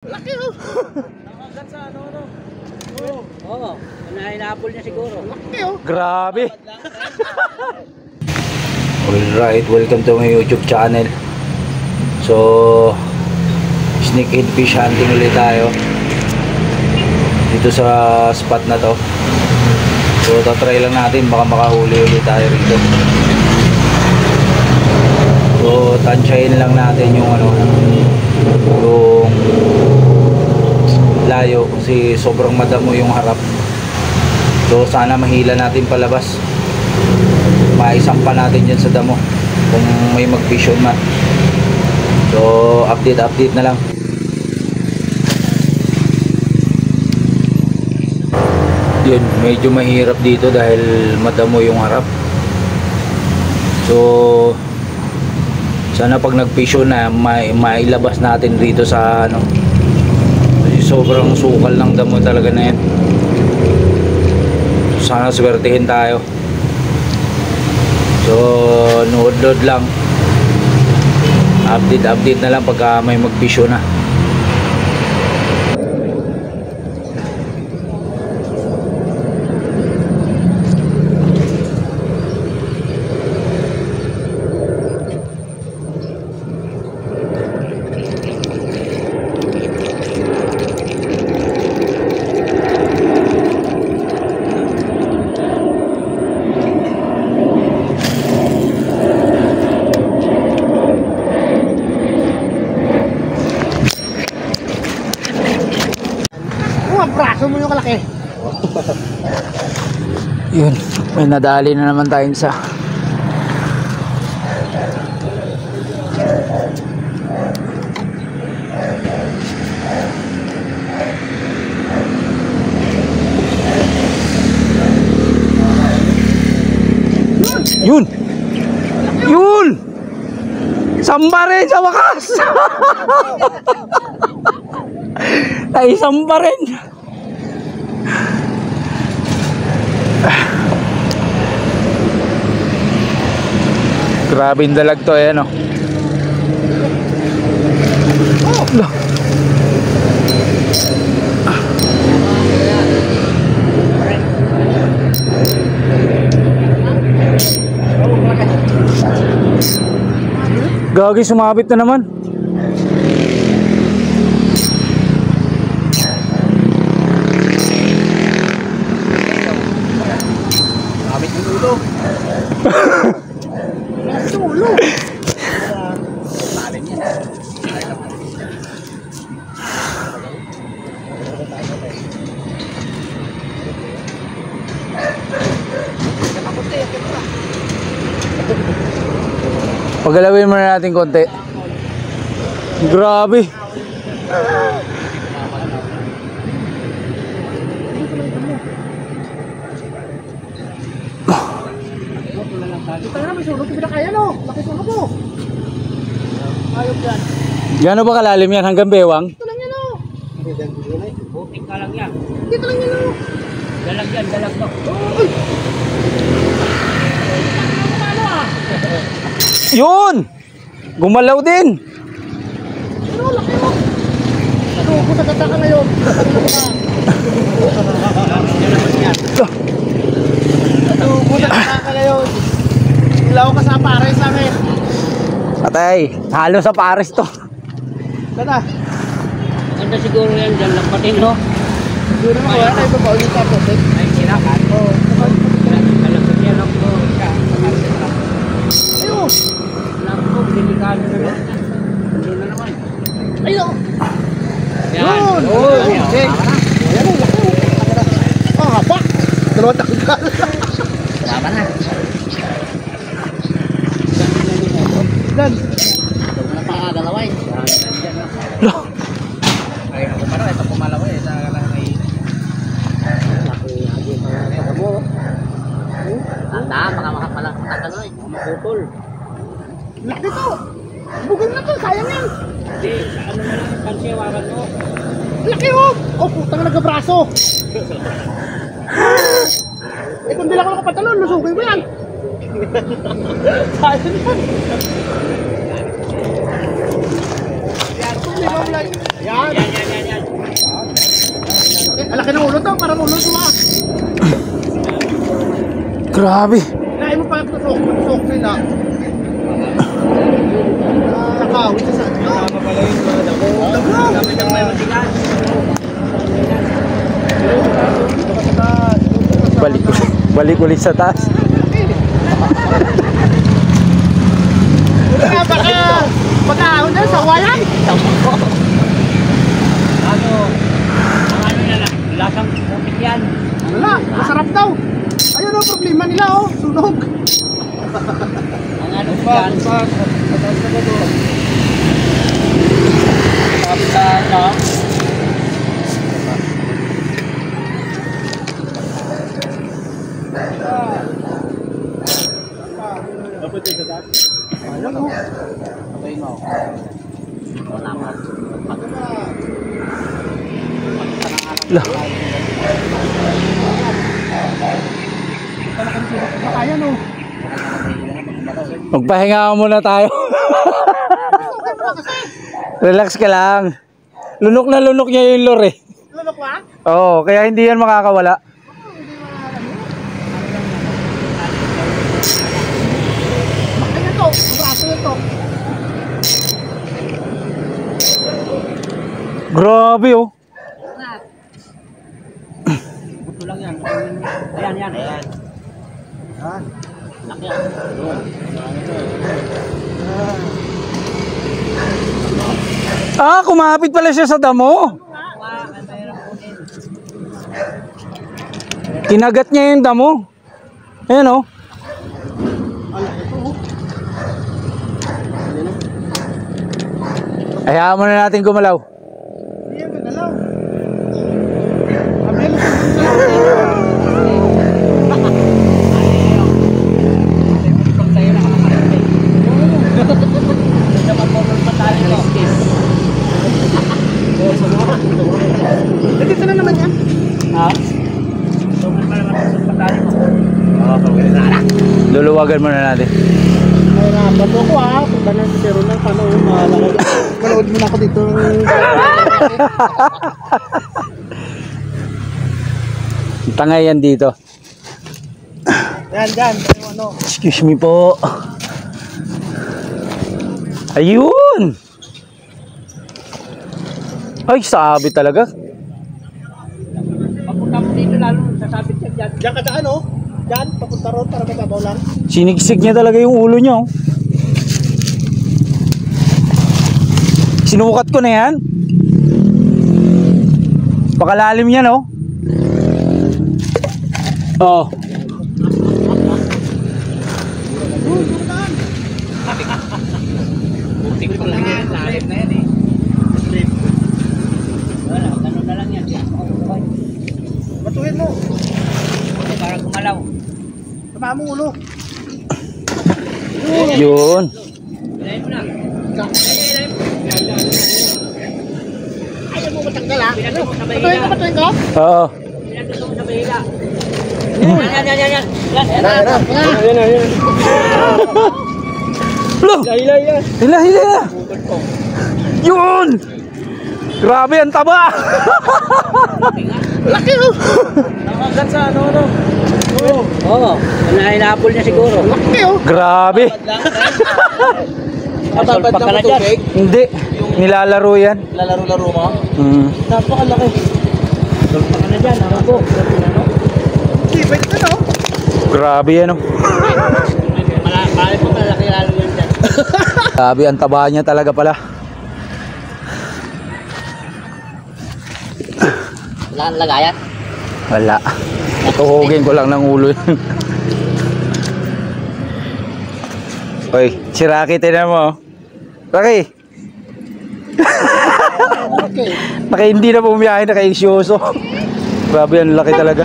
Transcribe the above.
Laki oh. Nakagat sa ano. Oo. Nahinapol niya siguro. Laki oh. Grabe. Alright, welcome to my YouTube channel. So, sneak and fish hunting ulit tayo dito sa spot na to. So, tatry lang natin, baka makahuli ulit tayo rito. So, tansyahin lang natin yung ano, yung layo kasi sobrang madamo yung harap. So, sana mahila natin palabas, maisampa natin dyan sa damo kung may mag-vision man. So, update na lang. Yun, medyo mahirap dito dahil madamo yung harap. So, sana pag nag-vision na mailabas natin dito sa ano, kasi sobrang sukal ng damo talaga na yan. Sana swertihin tayo. So, nood lang, update na lang pagka may mag-vision na. Braso mo yung kalaki. Yun, may nadali na naman tayong isa. Yun! Yun! Samba rin sa wakas! Ay, samba rin! Grabe yung dalag to, ayan o. Gagi, sumabit na naman. Sumabit yung ulo. Ulo. Pagalawin muna natin konti. Grabe. Ito na may sulog. Hindi na kaya no. Laki sulog mo. Ayop yan. Gano'n ba kalalim yan? Hanggang bewang? Ito lang yan o. Butik ka lang yan. Dito lang yan o. Dalag yan, dalag mo. Uy. Ano ah? Yun! Gumalaw din! Ano, laki mo. Ano, kung sagata ka ngayon. Ano, kung sagata ka ngayon. Ilaw ka sa pares namin. Patay, halo sa pares to. Sana. Ganda siguro yan, dyan lang patin, no? Siguro naman wala tayo babaw yung tapos eh. Ay, sinakan. Oo. Dalag ko yan ako. Ayun. Lang ko, delikado na lang. Hindi na naman. Ayun. Yan. Yun. Okay. Ayan o, laki o. Ah, haba. Dalawang takot. Tama na. Dan. Ito na pakagalaway. Yan na. Lo. Ay, ako pa rin. Ito pumalaway. Sa lang may... Tanda, baka makapalang tatanoy. Makaputol. Laki to. Bugol na to. Sayang yan. Hindi, ano na lang yung pansiwakan mo. Laki o. Oh, putang nagkabraso. Eh, kung di lang ako nakapatalon, lusugin mo yan. Sayang yan. Yan. Yan. Alaki ng ulo to, parang ulo to ah. Grabe. Lain mo pa tusok nila. Nakawit sa saan. Tama pala yung mga dako. Kami nang may matigas. Balik ulit sa taas. Wala baka pagkaahon na sa wayan. Ano na lang, lasang putik yan. Wala, masarap daw. Ayun ang problema nila oh, sunog. Ang ano yan. Sabi sa ano. Ayun oh. Lah. Kaya no. Magpahinga muna tayo. Relax ka lang. Lunok na lunok niya yung lure. Lunok ba? Oo, kaya hindi yan makakawala. Ayun to, braso ito. Grabe oh. Buto lang yan. Ayan. Yan. Laki yan. Ah, kumapit pala siya sa damo. Kinagat niya yung damo. Ayan oh. Hayaan mo na natin gumalaw. Yan, gandalaw. Abel, dito na naman yan. Luluwagan muna natin. Nahirapan mo ako ah. Punta na si Ron ng panahon. Manood mo na ako dito. Tangay yan dito. Yan. Ano? Excuse me po. Ayun! Ay, sabi talaga. Papunta mo dito lalo, sasabit ka dyan. Diyan ka daan oh. Diyan, papunta ron para mababaw lang. Sinigsig niya talaga yung ulo niya. Oh. Sinukat ko na yan. Pakalalim yan oh. Oh. Butik pa lang yan, lalim na yan eh. Wala, ganun na lang yan. Batuhin mo. Para gumalaw. Tama mo ulo. Yun. Ilayin mo na. Ayaw mo matanggal ah. Pinatay mo sa Batuhin bahila. ko, batuhin ko. Oo. Pinatay mo sa bahila. Yan. Look! Hila. Yun! Grabe ang taba! Laki oh. Nakagat sa ano. Oo. Nahinapol niya siguro. Laki oh. Grabe! Ababad na tubig. Hindi. Nilalaro yan. Lalaro-laro mo. Napakalaki. Tulpa ka na dyan. Ako po. Hindi, pwede ka no? Grabe yan oh. Malaki lalo yan dyan. Grabe ang taba niya talaga pala. Wala ang lagayan. Wala. Tuhugin ko lang ng ulo yun. Oy, si Rocky, tinan mo. Rocky. Okay. Naka hindi na bumiyahe, naka-isyoso. Grabe, ang laki talaga.